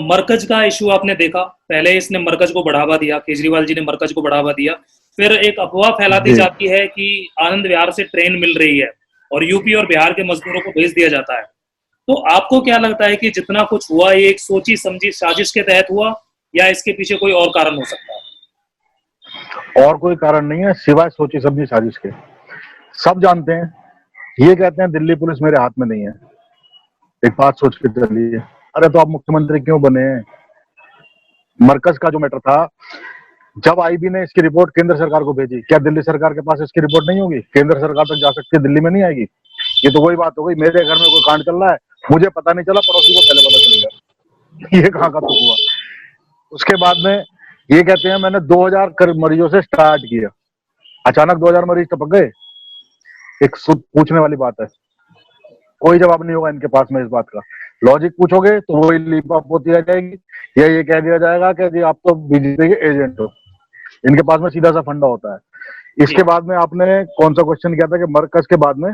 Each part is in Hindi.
मरकज का इशू आपने देखा, पहले इसने मरकज को बढ़ावा दिया, केजरीवाल जी ने मरकज को बढ़ावा दिया, फिर एक अफवाह फैलाती जी। जाती है कि आनंद विहार से ट्रेन मिल रही है और यूपी और बिहार के मजदूरों को भेज दिया जाता है। तो आपको क्या लगता है कि जितना कुछ हुआ ये एक सोची समझी साजिश के तहत हुआ या इसके पीछे कोई और कारण हो सकता है? और कोई कारण नहीं है सिवाय सोची समझी साजिश के। सब जानते हैं, ये कहते हैं दिल्ली पुलिस मेरे हाथ में नहीं है। एक बात सोच के चलिए, अरे तो आप मुख्यमंत्री क्यों बने हैं? मरकज का जो मैटर था, जब आईबी ने इसकी रिपोर्ट केंद्र सरकार को भेजी, क्या दिल्ली सरकार के पास इसकी रिपोर्ट नहीं होगी? केंद्र सरकार तक जा सकती है, दिल्ली में नहीं आएगी? ये तो वही बात हो गई, मेरे घर में कोई कांड चल रहा है, मुझे पता नहीं चला, पड़ोसी को पहले पता चल गया। ये कहाँ का तुक हुआ? उसके बाद में ये कहते हैं मैंने 2000 मरीजों से स्टार्ट किया, अचानक 2000 मरीज टपक गए। एक पूछने वाली बात है, कोई जवाब नहीं होगा इनके पास में इस बात का। लॉजिक पूछोगे तो वही लीप अप होती रह जाएगी, या ये कह दिया जाएगा कि जी आप तो बीजेपी के एजेंट हो। इनके पास में सीधा सा फंडा होता है। इसके बाद में आपने कौन सा क्वेश्चन किया था कि मरकज के बाद में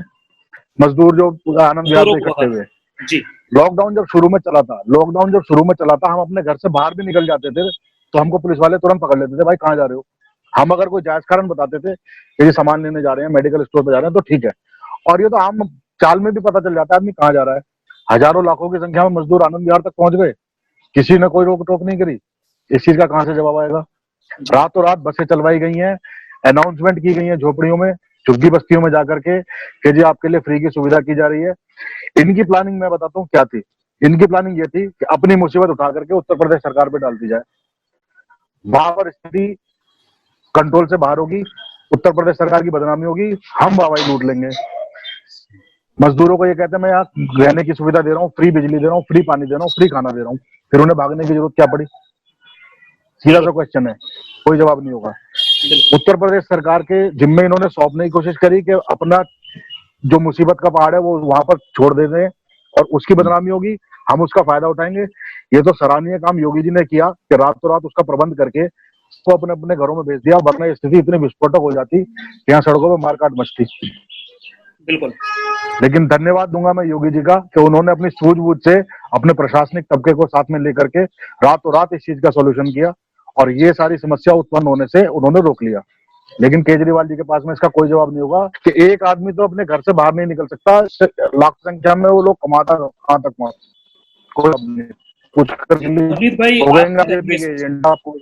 मजदूर जो आनंद विहार से इकट्ठे हुए जी। लॉकडाउन जब शुरू में चला था, हम अपने घर से बाहर भी निकल जाते थे तो हमको पुलिस वाले तुरंत पकड़ लेते थे, भाई कहाँ जा रहे हो? हम अगर कोई जायज कारण बताते थे कि ये सामान लेने जा रहे हैं, मेडिकल स्टोर पे जा रहे हैं, तो ठीक है। और ये तो आम चाल में भी पता चल जाता है आदमी कहाँ जा रहा है। हजारों लाखों की संख्या में मजदूर आनंद विहार तक पहुंच गए, किसी ने कोई रोक टोक नहीं करी। इस चीज का कहां से जवाब आएगा? रातों रात बसें चलवाई गई हैं, अनाउंसमेंट की गई है झोपड़ियों में, झुग्गी बस्तियों में जाकर के कि जी आपके लिए फ्री की सुविधा की जा रही है। इनकी प्लानिंग मैं बताता हूँ क्या थी। इनकी प्लानिंग ये थी कि अपनी मुसीबत उठा करके उत्तर प्रदेश सरकार पे डाल दी जाए, वहां पर स्थिति कंट्रोल से बाहर होगी, उत्तर प्रदेश सरकार की बदनामी होगी, हम वाहवाही लूट लेंगे। मजदूरों को ये कहते हैं मैं यहाँ रहने की सुविधा दे रहा हूँ, फ्री बिजली दे रहा हूँ, फ्री पानी दे रहा हूँ, फ्री खाना दे रहा हूँ, फिर उन्हें भागने की जरूरत क्या पड़ी? सीधा सा क्वेश्चन है, कोई जवाब नहीं होगा। उत्तर प्रदेश सरकार के जिम्मे इन्होंने सौंपने की कोशिश करी कि अपना जो मुसीबत का पहाड़ है वो वहां पर छोड़ दे दें और उसकी बदनामी होगी, हम उसका फायदा उठाएंगे। ये तो सराहनीय काम योगी जी ने किया कि रातों रात उसका प्रबंध करके उसको अपने अपने घरों में भेज दिया, वरना स्थिति इतनी विस्फोटक हो जाती कि यहाँ सड़कों पर मारकाट मचती। बिल्कुल। लेकिन धन्यवाद दूंगा मैं योगी जी का कि उन्होंने अपनी सूझबूझ से अपने प्रशासनिक तबके को साथ में लेकर के रातों रात इस चीज का सॉल्यूशन किया और ये सारी समस्या उत्पन्न होने से उन्होंने रोक लिया। लेकिन केजरीवाल जी के पास में इसका कोई जवाब नहीं होगा कि एक आदमी तो अपने घर से बाहर नहीं निकल सकता, लाख संख्या में वो लोग कमाता कहां तक पहुंच, कोई नहीं कुछ कर नवनीत भाई हो गए आपको।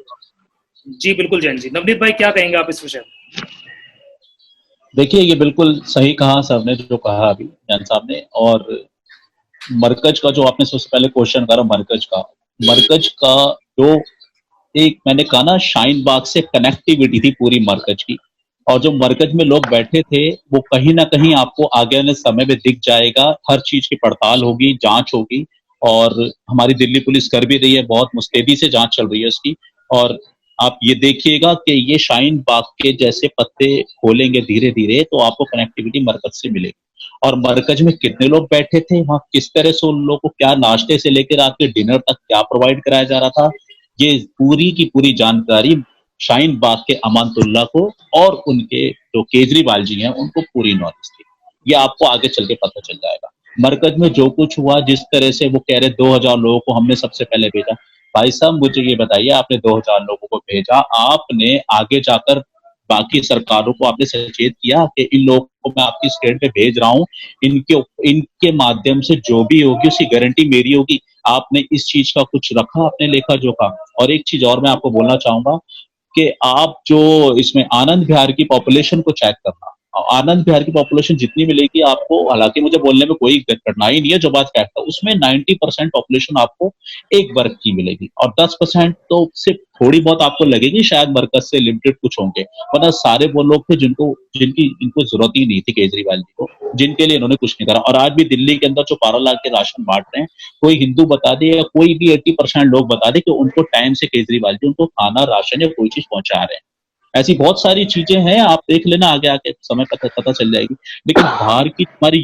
जी बिल्कुल जैन जी, नवनीत भाई क्या कहेंगे आप इस विषय में? देखिए ये बिल्कुल सही कहा सबने जो कहा अभी जैन साहब ने। और मरकज का जो आपने सबसे पहले क्वेश्चन करा, मरकज का जो एक मैंने कहा ना, शाहीन बाग से कनेक्टिविटी थी पूरी मरकज की, और जो मरकज में लोग बैठे थे वो कहीं ना कहीं आपको आगे आने समय में दिख जाएगा। हर चीज की पड़ताल होगी, जांच होगी, और हमारी दिल्ली पुलिस कर भी रही है, बहुत मुस्तैदी से जांच चल रही है उसकी। और आप ये देखिएगा कि ये शाहीन बाग के जैसे पत्ते खोलेंगे धीरे धीरे तो आपको कनेक्टिविटी मरकज से मिलेगी। और मरकज में कितने लोग बैठे थे, वहां किस तरह से उन लोगों को क्या नाश्ते से लेकर रात के डिनर तक क्या प्रोवाइड कराया जा रहा था, ये पूरी की पूरी जानकारी शाहीन बाग के अमानतुल्लाह को और उनके जो केजरीवाल जी हैं उनको पूरी नॉलेज थी। ये आपको आगे चल के पता चल जाएगा। मरकज में जो कुछ हुआ, जिस तरह से वो कह रहे 2000 लोगों को हमने सबसे पहले भेजा, भाई साहब मुझे ये बताइए, आपने 2000 लोगों को भेजा, आपने आगे जाकर बाकी सरकारों को आपने सचेत किया कि इन लोगों को मैं आपकी स्टेट पे भेज रहा हूँ, इनके माध्यम से जो भी होगी उसकी गारंटी मेरी होगी? आपने इस चीज का कुछ रखा आपने लेखा जोखा? और एक चीज और मैं आपको बोलना चाहूंगा कि आप जो इसमें आनंद विहार की पॉपुलेशन को चेक करना, आनंद विहार की पॉपुलेशन जितनी मिलेगी आपको, हालांकि मुझे बोलने में कोई कठिनाई नहीं है, जो बात कहता हूं उसमें 90% पॉपुलेशन आपको एक वर्ग की मिलेगी, और 10% तो सिर्फ थोड़ी बहुत आपको लगेगी शायद मरकज से लिमिटेड कुछ होंगे, वरना सारे वो लोग थे जिनकी इनको जरूरत ही नहीं थी केजरीवाल जी को, जिनके लिए इन्होंने कुछ नहीं करा। और आज भी दिल्ली के अंदर जो 12 लाख के राशन बांट रहे हैं, कोई हिंदू बता दे या कोई भी 80% लोग बता दे कि उनको टाइम से केजरीवाल जी उनको खाना, राशन या कोई चीज पहुंचा रहे हैं। ऐसी बहुत सारी चीजें हैं, आप देख लेना, आगे आके समय पता चल जाएगी। लेकिन बाहर की हमारी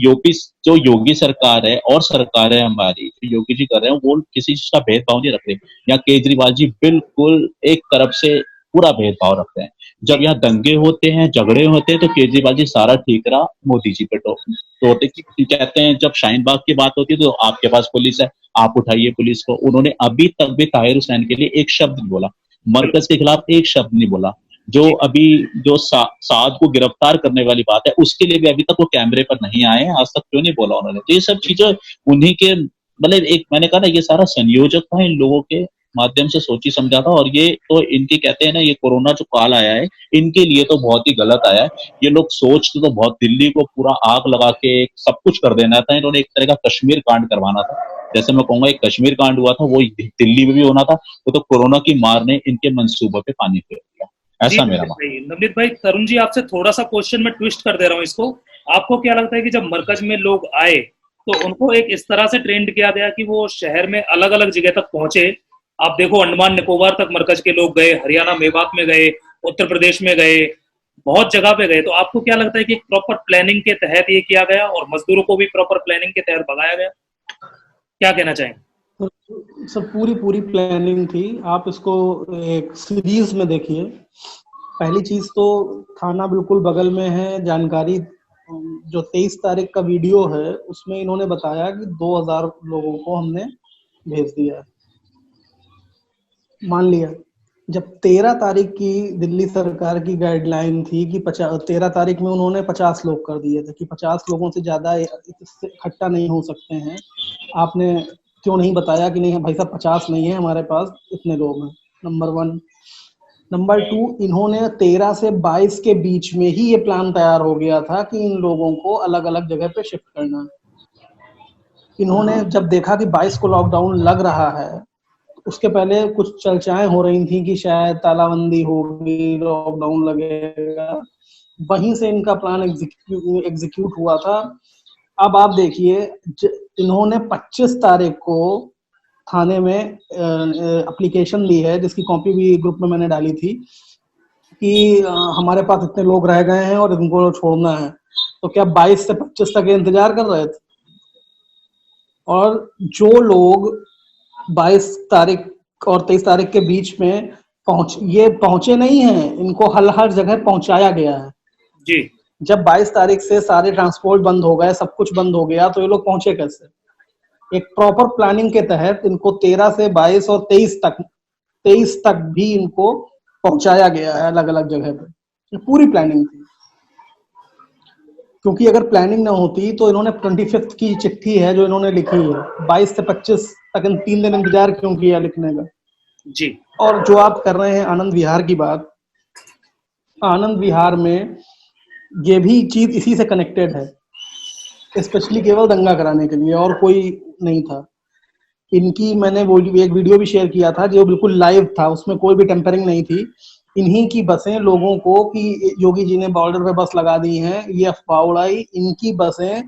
जो योगी सरकार है और सरकार है हमारी, जो योगी जी कर रहे हैं, वो किसी चीज का भेदभाव नहीं रख रहे। या केजरीवाल जी बिल्कुल एक तरफ से पूरा भेदभाव रखते हैं। जब यहाँ दंगे होते हैं, झगड़े होते हैं, तो केजरीवाल जी सारा ठीकरा मोदी जी पे तोड़ते कि कहते हैं जब शाहीन बाग की बात होती है तो आपके पास पुलिस है, आप उठाइए पुलिस को। उन्होंने अभी तक भी ताहिर हुसैन के लिए एक शब्द नहीं बोला, मरकज के खिलाफ एक शब्द नहीं बोला। जो अभी जो साद को गिरफ्तार करने वाली बात है, उसके लिए भी अभी तक वो कैमरे पर नहीं आए हैं, आज तक क्यों नहीं बोला उन्होंने। तो ये सब चीजें उन्हीं के, मतलब एक मैंने कहा ना, ये सारा संयोजक था, इन लोगों के माध्यम से सोची समझा था। और ये तो इनके कहते हैं ना, ये कोरोना जो काल आया है इनके लिए तो बहुत ही गलत आया है। ये लोग सोचते तो बहुत, दिल्ली को पूरा आग लगा के सब कुछ कर देना था इन्होंने, एक तरह का कश्मीर कांड करवाना था। जैसे मैं कहूंगा एक कश्मीर कांड हुआ था, वो दिल्ली में भी होना था। वो तो कोरोना की मार ने इनके मंसूबों पे पानी फेर दिया, जी ऐसा मेरा मानना। नवनीत भाई, तरुण जी आपसे थोड़ा सा क्वेश्चन में ट्विस्ट कर दे रहा हूँ इसको। आपको क्या लगता है कि जब मरकज में लोग आए तो उनको एक इस तरह से ट्रेंड किया गया कि वो शहर में अलग अलग जगह तक पहुंचे? आप देखो, अंडमान निकोबार तक मरकज के लोग गए, हरियाणा मेवात में गए, उत्तर प्रदेश में गए, बहुत जगह पे गए। तो आपको क्या लगता है कि प्रॉपर प्लानिंग के तहत ये किया गया और मजदूरों को भी प्रॉपर प्लानिंग के तहत भगाया गया? क्या कहना चाहेंगे? सब पूरी पूरी प्लानिंग थी। आप इसको एक सीरीज में देखिए। पहली चीज तो थाना बिल्कुल बगल में है। जानकारी जो 23 तारीख का वीडियो है उसमें इन्होंने बताया कि 2000 लोगों को हमने भेज दिया। मान लिया जब 13 तारीख की दिल्ली सरकार की गाइडलाइन थी कि 13 तारीख में उन्होंने 50 लोग कर दिए थे कि 50 लोगों से ज्यादा इकट्ठा नहीं हो सकते हैं। आपने क्यों नहीं बताया कि नहीं भाई साहब 50 नहीं है हमारे पास, इतने लोग हैं? नंबर 1। नंबर 2, इन्होंने 13 से 22 के बीच में ही ये प्लान तैयार हो गया था कि इन लोगों को अलग अलग जगह पे शिफ्ट करना है। इन्होंने जब देखा कि 22 को लॉकडाउन लग रहा है, उसके पहले कुछ चर्चाएं हो रही थी कि शायद तालाबंदी होगी, लॉकडाउन लगेगा, वहीं से इनका प्लान एग्जीक्यूट हुआ था। अब आप देखिए, इन्होंने 25 तारीख को थाने में एप्लीकेशन दी है, जिसकी कॉपी भी ग्रुप में मैंने डाली थी कि हमारे पास इतने लोग रह गए हैं और इनको छोड़ना है। तो क्या 22 से 25 तक इंतजार कर रहे थे? और जो लोग 22 तारीख और 23 तारीख के बीच में पहुंचे नहीं हैं, इनको हर जगह पहुंचाया गया है जी। जब 22 तारीख से सारे ट्रांसपोर्ट बंद हो गए, सब कुछ बंद हो गया, तो ये लोग पहुंचे कैसे? एक प्रॉपर प्लानिंग के तहत इनको 13 से 22 और 23 तक भी इनको पहुंचाया गया है अलग अलग जगह पे। ये पूरी प्लानिंग थी। क्योंकि अगर प्लानिंग ना होती तो इन्होंने 25 की चिट्ठी है जो इन्होंने लिखी है, 22 से 25 तक 3 दिन इंतजार क्यों किया लिखने का? जी। और जो आप कर रहे हैं आनंद विहार की बात, आनंद विहार में ये भी चीज इसी से कनेक्टेड है, स्पेशली केवल दंगा कराने के लिए, और कोई नहीं था। इनकी मैंने एक वीडियो भी शेयर किया था जो बिल्कुल लाइव था, उसमें कोई भी टेम्परिंग नहीं थी। इन्हीं की बसें लोगों को कि योगी जी ने बॉर्डर पे बस लगा दी हैं, ये अफवाह उड़ाई। इनकी बसें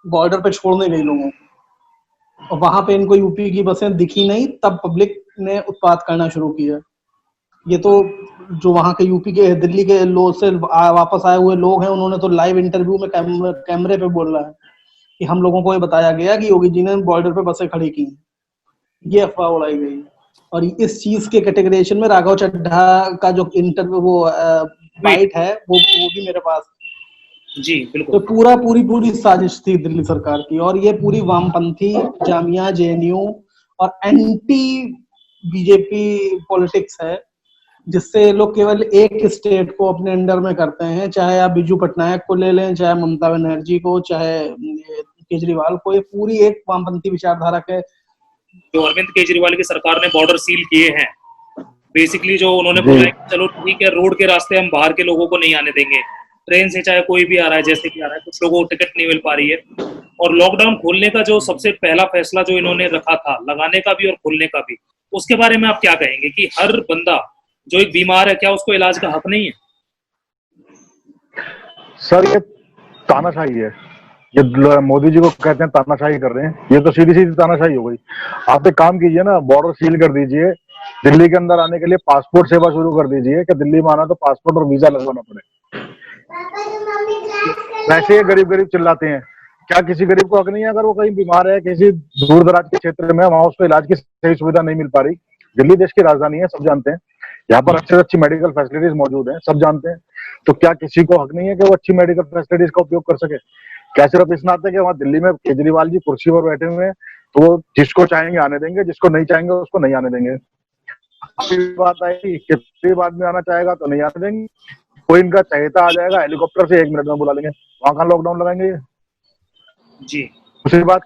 बॉर्डर पे छोड़ने गई लोगों को, और वहां पे इनको यूपी की बसें दिखी नहीं, तब पब्लिक ने उत्पात करना शुरू किया। ये तो जो वहां के यूपी के दिल्ली के लोग से वापस आए हुए लोग हैं, उन्होंने तो लाइव इंटरव्यू में कैमरे पे बोल रहा है कि हम लोगों को ये बताया गया कि योगी जी ने बॉर्डर पे बसें खड़ी की। ये अफवाह उड़ाई गई। और इस चीज के कैटेगराइजेशन में राघव चड्ढा का जो इंटरव्यू बाइट है वो भी मेरे पास। जी बिल्कुल। तो पूरी साजिश थी दिल्ली सरकार की, और ये पूरी वामपंथी जामिया जेएनयू और एंटी बीजेपी पॉलिटिक्स है, जिससे लोग केवल एक स्टेट को अपने अंडर में करते हैं। चाहे आप बिजू पटनायक को ले लें, चाहे ममता बनर्जी को, चाहे केजरीवाल को, ये पूरी एक वामपंथी विचारधारा के। जो अरविंद केजरीवाल की सरकार ने बॉर्डर सील किए हैं, बेसिकली जो उन्होंने बोला है कि चलो ठीक है, रोड के रास्ते हम बाहर के लोगों को नहीं आने देंगे, ट्रेन से चाहे कोई भी आ रहा है, जैसे कि आ रहा है, कुछ लोगों को टिकट नहीं मिल पा रही है। और लॉकडाउन खोलने का जो सबसे पहला फैसला जो इन्होंने रखा था, लगाने का भी और खोलने का भी, उसके बारे में आप क्या कहेंगे कि हर बंदा जो एक बीमार है, क्या उसको इलाज का हक नहीं है? सर ये तानाशाही है, ये मोदी जी को कहते हैं तानाशाही कर रहे हैं, ये तो सीधी सीधी तानाशाही हो गई। आप एक काम कीजिए ना, बॉर्डर सील कर दीजिए, दिल्ली के अंदर आने के लिए पासपोर्ट सेवा शुरू कर दीजिए कि दिल्ली में आना तो पासपोर्ट और वीजा लगवाना पड़े। वैसे ये गरीब गरीब चिल्लाते हैं, क्या किसी गरीब को हक नहीं है अगर वो कहीं बीमार है, किसी दूर दराज के क्षेत्र में, वहां उसको इलाज की सही सुविधा नहीं मिल पा रही? दिल्ली देश की राजधानी है, सब जानते हैं। यहाँ पर अच्छे से अच्छी मेडिकल फैसिलिटीज मौजूद हैं, सब जानते हैं। तो क्या किसी को हक नहीं है कि वो अच्छी मेडिकल फैसिलिटीज का उपयोग कर सके? क्या सिर्फ इस नाते कि वहाँ दिल्ली में केजरीवाल जी कुर्सी पर बैठे हुए हैं तो वो जिसको चाहेंगे आने देंगे, जिसको नहीं चाहेंगे उसको नहीं आने देंगे? बात आई केजरीवाल में आना चाहेगा तो नहीं आने देंगे, कोई इनका चहेता आ जाएगा हेलीकॉप्टर से 1 मिनट में बुला लेंगे, वहां का लॉकडाउन लगाएंगे ये? जी दूसरी बात,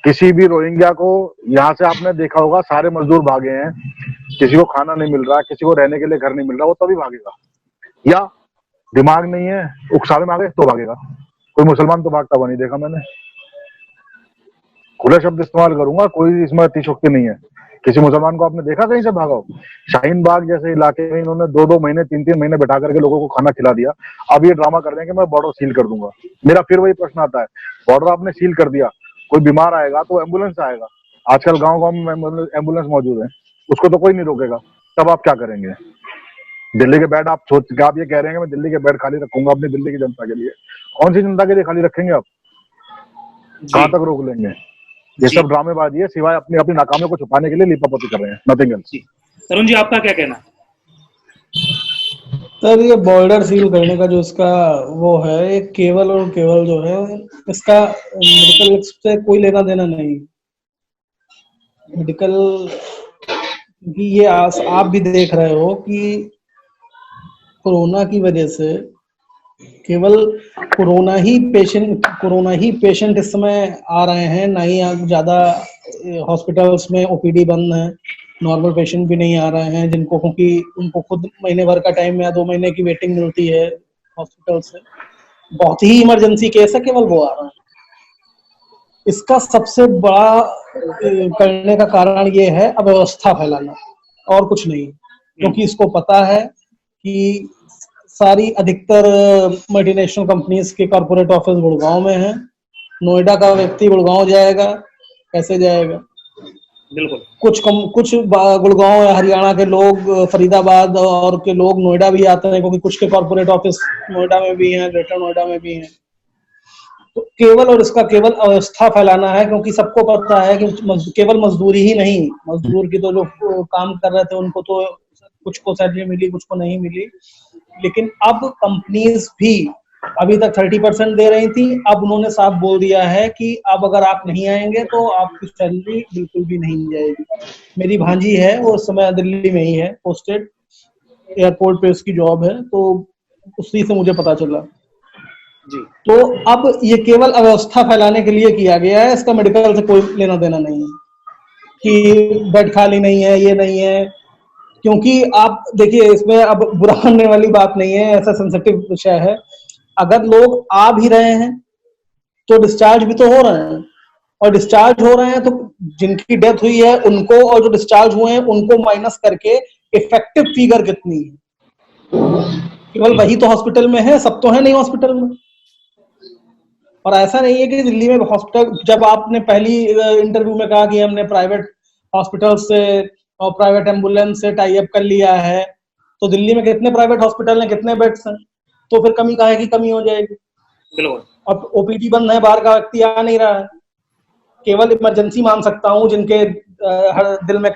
किसी भी रोहिंग्या को यहाँ से आपने देखा होगा सारे मजदूर भागे हैं, किसी को खाना नहीं मिल रहा, किसी को रहने के लिए घर नहीं मिल रहा, वो तभी भागेगा। या दिमाग नहीं है, उकसावे में आ गए तो भागेगा। कोई मुसलमान तो भागता हुआ नहीं देखा मैंने। खुले शब्द इस्तेमाल करूंगा, कोई इसमें अतिशोक्ति नहीं है। किसी मुसलमान को आपने देखा कहीं से भागा हो? शाहीन बाग जैसे इलाके में इन्होंने 2-2 महीने 3-3 महीने बैठा करके लोगों को खाना खिला दिया। अब ये ड्रामा कर रहे हैं कि मैं बॉर्डर सील कर दूंगा। मेरा फिर वही प्रश्न आता है, बॉर्डर आपने सील कर दिया, कोई बीमार आएगा तो एम्बुलेंस आएगा। आजकल गाँव में एम्बुलेंस मौजूद है, उसको तो कोई नहीं रोकेगा। तब आप क्या करेंगे? दिल्ली के बेड आप ये कह रहे हैं कि मैं दिल्ली के बेड खाली रखूंगा अपनी दिल्ली की जनता के लिए। कौन सी जनता के लिए खाली रखेंगे आप? कहाँ तक रोक लेंगे? ये सब ड्रामेबाजी है, सिवाय अपनी अपनी नाकामियों को छुपाने के लिए लीपापोती कर रहे हैं, नथिंग एल्स। तरुण जी, आपका क्या कहना है? सर, ये बॉर्डर सील करने का जो इसका वो है, ये केवल और केवल जो है इसका मेडिकल से कोई लेना देना नहीं। मेडिकल क्योंकि ये आप भी देख रहे हो कि कोरोना की वजह से केवल कोरोना ही पेशेंट इस समय आ रहे हैं, ना ही ज्यादा हॉस्पिटल्स में ओपीडी बंद है, नॉर्मल पेशेंट भी नहीं आ रहे हैं जिनको, क्योंकि उनको खुद महीने भर का टाइम या 2 महीने की वेटिंग मिलती है हॉस्पिटल से। बहुत ही इमरजेंसी केस है, केवल वो आ रहा है। इसका सबसे बड़ा करने का कारण ये है अव्यवस्था फैलाना, और कुछ नहीं। क्योंकि इसको पता है कि सारी अधिकतर मल्टीनेशनल कंपनीज के कॉर्पोरेट ऑफिस गुड़गांव में है। नोएडा का व्यक्ति गुड़गांव जाएगा, कैसे जाएगा? बिल्कुल। कुछ गुड़गांव या हरियाणा के लोग, फरीदाबाद और के लोग नोएडा भी आते हैं, क्योंकि कुछ के कॉर्पोरेट ऑफिस नोएडा में भी हैं, ग्रेटर नोएडा में भी हैं। तो केवल और इसका केवल अव्यवस्था फैलाना है, क्योंकि सबको पता है कि केवल मजदूरी ही नहीं, मजदूर की तो जो काम कर रहे थे उनको तो कुछ को सैलरी मिली, कुछ को नहीं मिली। लेकिन अब कंपनीज भी अभी तक 30% दे रही थी, अब उन्होंने साफ बोल दिया है कि अब अगर आप नहीं आएंगे तो आपकी सैलरी बिल्कुल भी नहीं जाएगी। मेरी भांजी है, वो उस समय दिल्ली में ही है पोस्टेड, एयरपोर्ट पे उसकी जॉब है, तो उसी से मुझे पता चला जी। तो अब ये केवल अव्यवस्था फैलाने के लिए किया गया है, इसका मेडिकल से कोई लेना देना नहीं है कि बेड खाली नहीं है, ये नहीं है। क्योंकि आप देखिए, इसमें अब बुरा मानने वाली बात नहीं है, ऐसा सेंसिटिव विषय है। अगर लोग आ भी रहे हैं तो डिस्चार्ज भी तो हो रहे हैं, और डिस्चार्ज हो रहे हैं तो जिनकी डेथ हुई है उनको और जो डिस्चार्ज हुए हैं उनको माइनस करके इफेक्टिव फिगर कितनी है? केवल वही तो हॉस्पिटल में है, सब तो है नहीं हॉस्पिटल में। और ऐसा नहीं है कि दिल्ली में हॉस्पिटल, जब आपने पहली इंटरव्यू में कहा कि हमने प्राइवेट हॉस्पिटल से और प्राइवेट एम्बुलेंस से टाई अप कर लिया है, तो दिल्ली में कितने प्राइवेट हॉस्पिटल हैं, कितने बेड्स हैं? तो फिर कमी काहे की कमी हो जाएगी? बिल्कुल। अब ओपीडी बंद है, बाहर का व्यक्ति आ नहीं रहा है। केवल इमरजेंसी मान सकता हूँ जिनके दिल में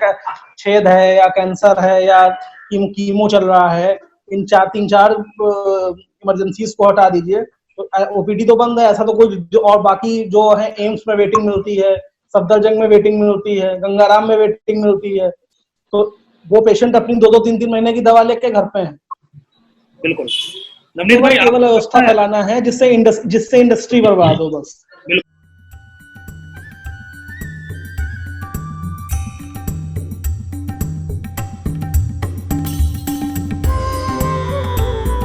छेद है या कैंसर है या कीमो चल रहा है, इन 3-4 इमरजेंसीज को हटा दीजिए, तो ओपीडी तो बंद है। ऐसा तो कोई और बाकी जो है, एम्स में वेटिंग मिलती है, सफदरजंग में वेटिंग मिलती है, गंगाराम में वेटिंग मिलती है, तो वो पेशेंट अपनी 2-2 3-3 महीने की दवा लेके घर पे हैं। बिल्कुल। नवनीत भाई, केवल व्यवस्था फैलाना है जिससे इंडस्ट्री बर्बाद हो, बस।